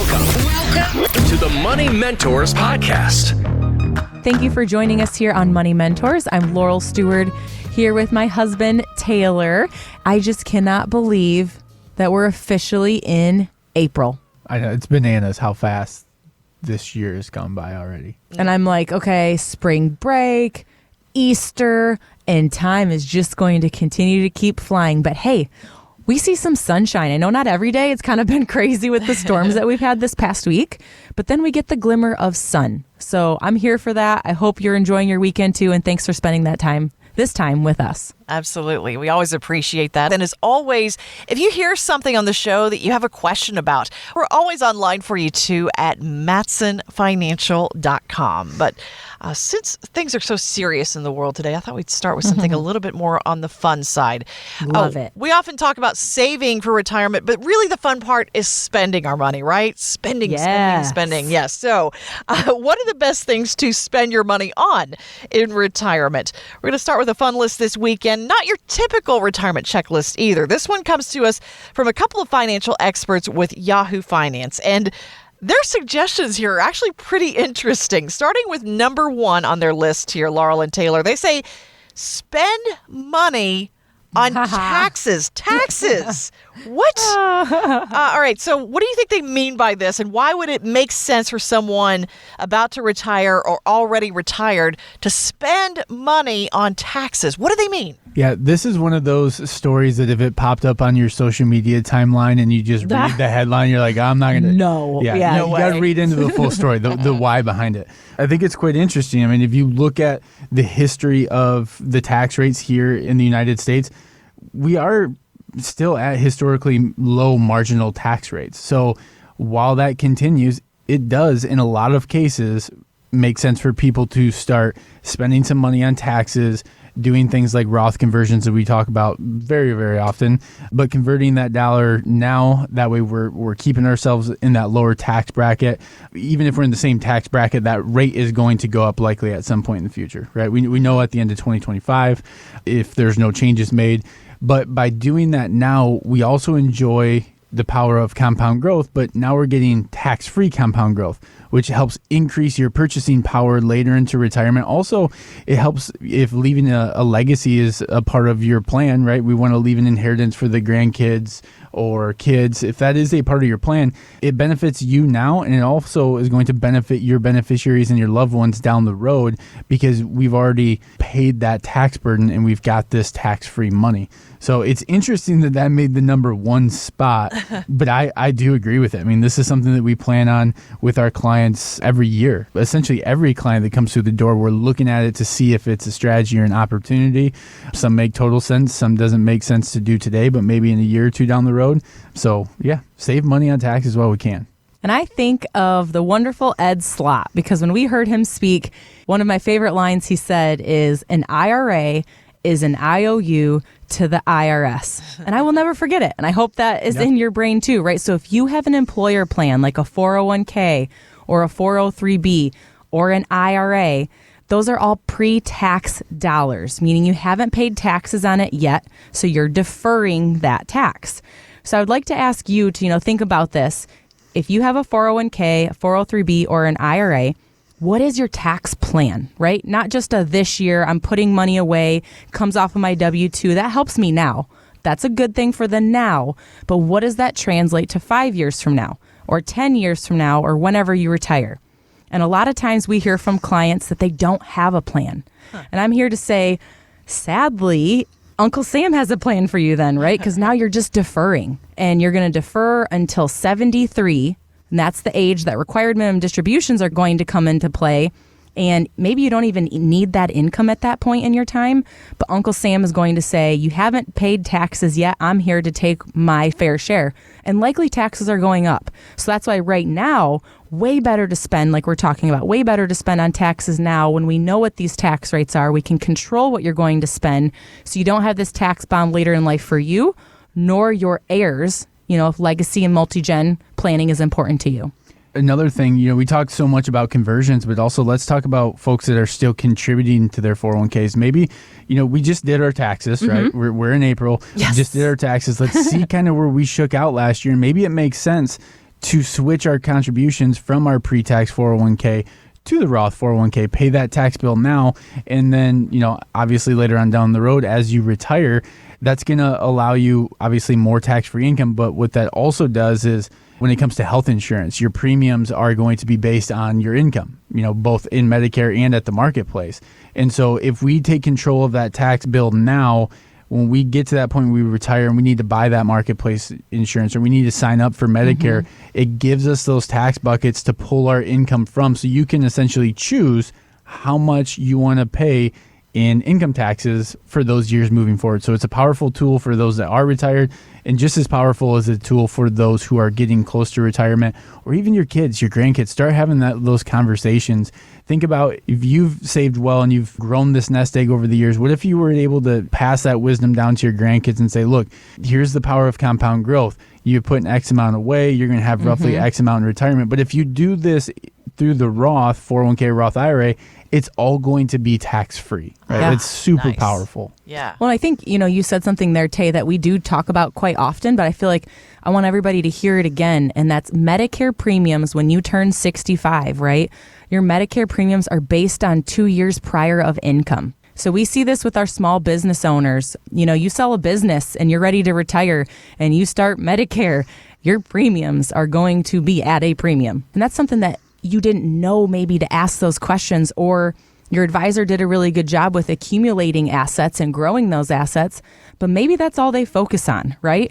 Welcome to the Money Mentors Podcast. Thank you for joining us here on Money Mentors. I'm Laurel Stewart here with my husband, Taylor. I just cannot believe that we're officially in April. I know, it's bananas how fast this year has gone by already. And I'm like, okay, spring break, Easter, and time is just going to continue to keep flying. But hey, we see some sunshine. I know not every day. It's kind of been crazy with the storms that we've had this past week, but then we get the glimmer of sun. So I'm here for that. I hope you're enjoying your weekend too, and thanks for spending this time with us. Absolutely. We always appreciate that. And as always, if you hear something on the show that you have a question about, we're always online for you too at matsonfinancial.com. But since things are so serious in the world today, I thought we'd start with something a little bit more on the fun side. Love it. We often talk about saving for retirement, but really the fun part is spending our money, right? Spending. Yes. So what are the best things to spend your money on in retirement? We're going to start with a fun list this weekend. Not your typical retirement checklist either. This one comes to us from a couple of financial experts with Yahoo Finance. And their suggestions here are actually pretty interesting. Starting with number one on their list here, Laurel and Taylor. They say, spend money on taxes. Taxes. What? All right. So what do you think they mean by this? And why would it make sense for someone about to retire or already retired to spend money on taxes? What do they mean? Yeah, this is one of those stories that if it popped up on your social media timeline and you just read the headline, you're like, I'm not going to. No. Yeah, no you way. got to read into the full story, the why behind it. I think it's quite interesting. I mean, if you look at the history of the tax rates here in the United States, we are still at historically low marginal tax rates. So while that continues, it does, in a lot of cases, make sense for people to start spending some money on taxes, doing things like Roth conversions that we talk about very, very often, but converting that dollar now, that way we're keeping ourselves in that lower tax bracket. Even if we're in the same tax bracket, that rate is going to go up likely at some point in the future, right? We know at the end of 2025, if there's no changes made. But by doing that now, we also enjoy the power of compound growth, but now we're getting tax-free compound growth, which helps increase your purchasing power later into retirement. Also, it helps if leaving a legacy is a part of your plan, right? We want to leave an inheritance for the grandkids or kids. If that is a part of your plan, it benefits you now, and it also is going to benefit your beneficiaries and your loved ones down the road because we've already paid that tax burden and we've got this tax-free money. So it's interesting that made the number one spot, but I do agree with it. I mean, this is something that we plan on with our clients every year. Essentially, every client that comes through the door, we're looking at it to see if it's a strategy or an opportunity. Some make total sense. Some doesn't make sense to do today, but maybe in a year or two down the road. So yeah, save money on taxes while we can. And I think of the wonderful Ed Slott, because when we heard him speak, one of my favorite lines he said is, an IRA is an IOU to the IRS. And I will never forget it. And I hope that is in your brain too, right? So if you have an employer plan like a 401k or a 403b or an IRA, those are all pre-tax dollars, meaning you haven't paid taxes on it yet. So you're deferring that tax. So I would like to ask you to, think about this. If you have a 401k, a 403b, or an IRA, what is your tax plan, right? Not just a this year, I'm putting money away, comes off of my W-2. That helps me now. That's a good thing for the now. But what does that translate to 5 years from now or 10 years from now or whenever you retire? And a lot of times we hear from clients that they don't have a plan. And I'm here to say, sadly, Uncle Sam has a plan for you then, right? Because now you're just deferring, and you're going to defer until 73. And that's the age that required minimum distributions are going to come into play. And maybe you don't even need that income at that point in your time. But Uncle Sam is going to say, you haven't paid taxes yet. I'm here to take my fair share. And likely taxes are going up. So that's why right now, way better to spend, like we're talking about, way better to spend on taxes now when we know what these tax rates are. We can control what you're going to spend so you don't have this tax bomb later in life for you, nor your heirs, if legacy and multi-gen planning is important to you. Another thing, we talk so much about conversions, but also let's talk about folks that are still contributing to their 401ks. Maybe, we just did our taxes, right? We're in April. Yes. We just did our taxes. Let's see kind of where we shook out last year. And maybe it makes sense to switch our contributions from our pre-tax 401k to the Roth 401k, pay that tax bill now, and then, obviously later on down the road as you retire, that's going to allow you obviously more tax-free income. But what that also does is when it comes to health insurance, your premiums are going to be based on your income, both in Medicare and at the marketplace. And so if we take control of that tax bill now, when we get to that point where we retire and we need to buy that marketplace insurance or we need to sign up for Medicare, it gives us those tax buckets to pull our income from. So you can essentially choose how much you want to pay in income taxes for those years moving forward. So it's a powerful tool for those that are retired, and just as powerful as a tool for those who are getting close to retirement, or even your kids, your grandkids. Start having those conversations. Think about if you've saved well and you've grown this nest egg over the years, what if you were able to pass that wisdom down to your grandkids and say, look, here's the power of compound growth. You put an X amount away, you're going to have roughly X amount in retirement. But if you do this through the Roth 401k, Roth IRA, it's all going to be tax-free, right? Yeah. It's super Nice. powerful. Yeah. Well, I think, you said something there, Tay, that we do talk about quite often, but I feel like I want everybody to hear it again. And that's Medicare premiums when you turn 65, right? Your Medicare premiums are based on 2 years prior of income. So we see this with our small business owners. You sell a business and you're ready to retire and you start Medicare, your premiums are going to be at a premium. And that's something that you didn't know maybe to ask those questions, or your advisor did a really good job with accumulating assets and growing those assets, but maybe that's all they focus on, right?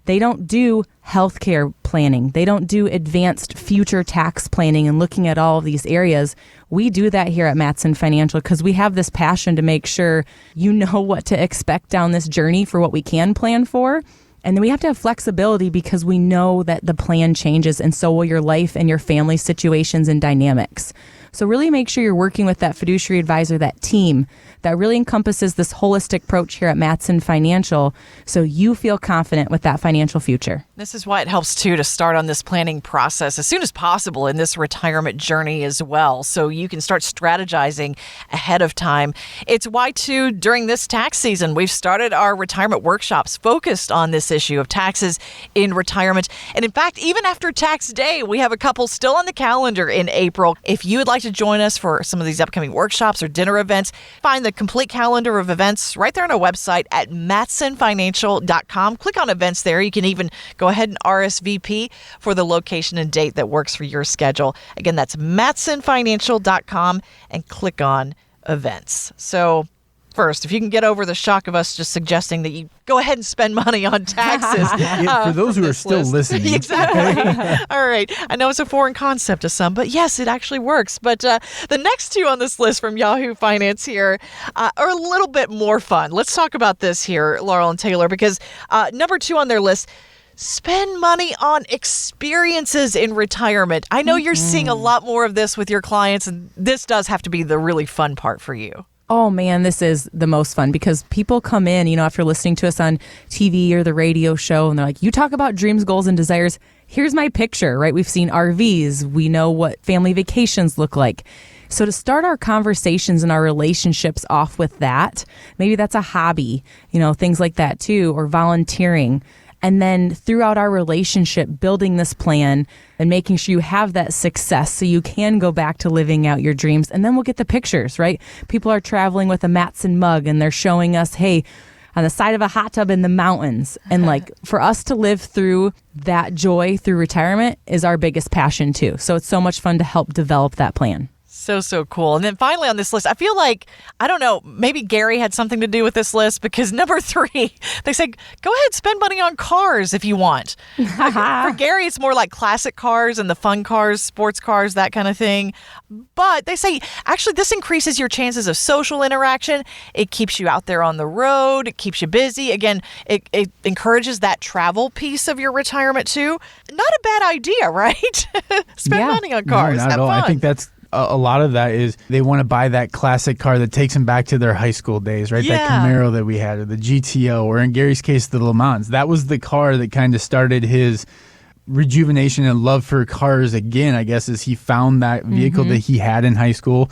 They don't do healthcare planning. They don't do advanced future tax planning and looking at all of these areas. We do that here at Mattson Financial because we have this passion to make sure you know what to expect down this journey for what we can plan for. And then we have to have flexibility because we know that the plan changes, and so will your life and your family situations and dynamics. So really make sure you're working with that fiduciary advisor, that team that really encompasses this holistic approach here at Mattson Financial, so you feel confident with that financial future. This is why it helps, too, to start on this planning process as soon as possible in this retirement journey as well, so you can start strategizing ahead of time. It's why, too, during this tax season, we've started our retirement workshops focused on this issue of taxes in retirement. And in fact, even after tax day, we have a couple still on the calendar in April. If you would like to join us for some of these upcoming workshops or dinner events, find the complete calendar of events right there on our website at mattsonfinancial.com. Click on events there. You can even go ahead and RSVP for the location and date that works for your schedule. Again, that's mattsonfinancial.com and click on events. So first, if you can get over the shock of us just suggesting that you go ahead and spend money on taxes. For those who are this still list. listening. Exactly. All right. I know it's a foreign concept to some, but yes, it actually works. But the next two on this list from Yahoo Finance here are a little bit more fun. Let's talk about this here, Laurel and Taylor, because number 2 on their list, spend money on experiences in retirement. I know you're seeing a lot more of this with your clients, and this does have to be the really fun part for you. Oh man, this is the most fun because people come in, after listening to us on TV or the radio show, and they're like, you talk about dreams, goals, and desires. Here's my picture, right? We've seen RVs. We know what family vacations look like. So to start our conversations and our relationships off with that, maybe that's a hobby, things like that too, or volunteering. And then throughout our relationship, building this plan and making sure you have that success so you can go back to living out your dreams. And then we'll get the pictures, right? People are traveling with a Mattson mug and they're showing us, hey, on the side of a hot tub in the mountains. And for us to live through that joy through retirement is our biggest passion too. So it's so much fun to help develop that plan. So cool. And then finally on this list, I feel like, I don't know, maybe Gary had something to do with this list because number 3, they say, go ahead, spend money on cars if you want. For Gary, it's more like classic cars and the fun cars, sports cars, that kind of thing. But they say, actually, this increases your chances of social interaction. It keeps you out there on the road. It keeps you busy. Again, it encourages that travel piece of your retirement too. Not a bad idea, right? Spend money on cars. No, not Have at all. fun. I think that's a lot of that is they want to buy that classic car that takes them back to their high school days, right? Yeah. That Camaro that we had, or the GTO, or in Gary's case, the Le Mans. That was the car that kind of started his rejuvenation and love for cars again, I guess, as he found that vehicle that he had in high school.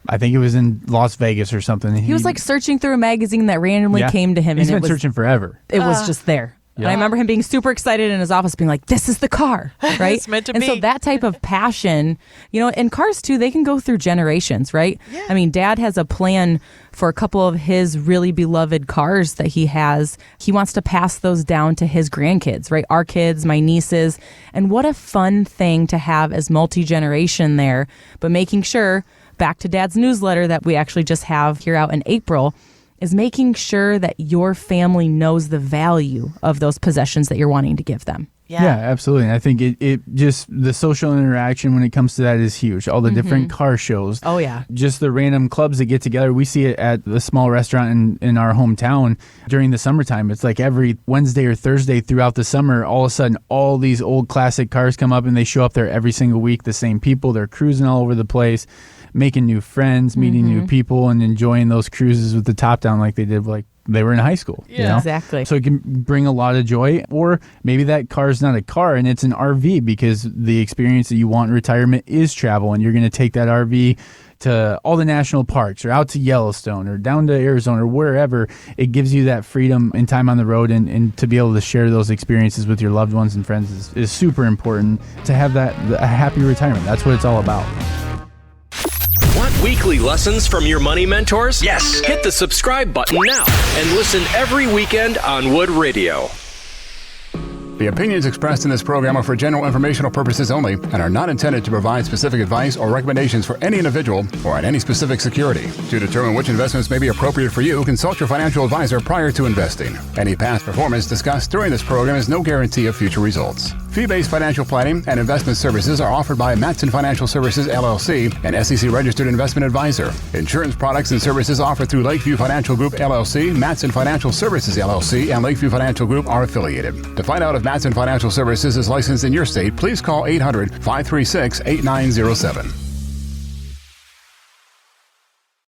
I think it was in Las Vegas or something. He was like searching through a magazine that randomly came to him. He's and been searching forever. It was just there. And I remember him being super excited in his office, being like, this is the car, right? It's meant to and be. so that type of passion, and cars too, they can go through generations, right? Yeah. I mean, Dad has a plan for a couple of his really beloved cars that he has. He wants to pass those down to his grandkids, right? Our kids, my nieces. And what a fun thing to have as multi-generation there. But making sure, back to Dad's newsletter that we actually just have here out in April, is making sure that your family knows the value of those possessions that you're wanting to give them. Yeah, absolutely. And I think it just, the social interaction when it comes to that is huge. All the different car shows. Oh, yeah. Just the random clubs that get together. We see it at the small restaurant in our hometown during the summertime. It's like every Wednesday or Thursday throughout the summer, all of a sudden, all these old classic cars come up and they show up there every single week. The same people, they're cruising all over the place, making new friends, meeting new people, and enjoying those cruises with the top down like they did, like they were in high school. Yeah. Exactly. So it can bring a lot of joy. Or maybe that car is not a car and it's an RV, because the experience that you want in retirement is travel, and you're going to take that RV to all the national parks or out to Yellowstone or down to Arizona or wherever. It gives you that freedom and time on the road, and to be able to share those experiences with your loved ones and friends is super important to have a happy retirement. That's what it's all about. Want weekly lessons from your money mentors? Yes. Hit the subscribe button now and listen every weekend on Wood Radio. The opinions expressed in this program are for general informational purposes only and are not intended to provide specific advice or recommendations for any individual or on any specific security. To determine which investments may be appropriate for you, consult your financial advisor prior to investing. Any past performance discussed during this program is no guarantee of future results. Fee-based financial planning and investment services are offered by Matson Financial Services, LLC, an SEC-registered investment advisor. Insurance products and services offered through Lakeview Financial Group, LLC, Matson Financial Services, LLC, and Lakeview Financial Group are affiliated. To find out if Matson Financial Services is licensed in your state, please call 800-536-8907.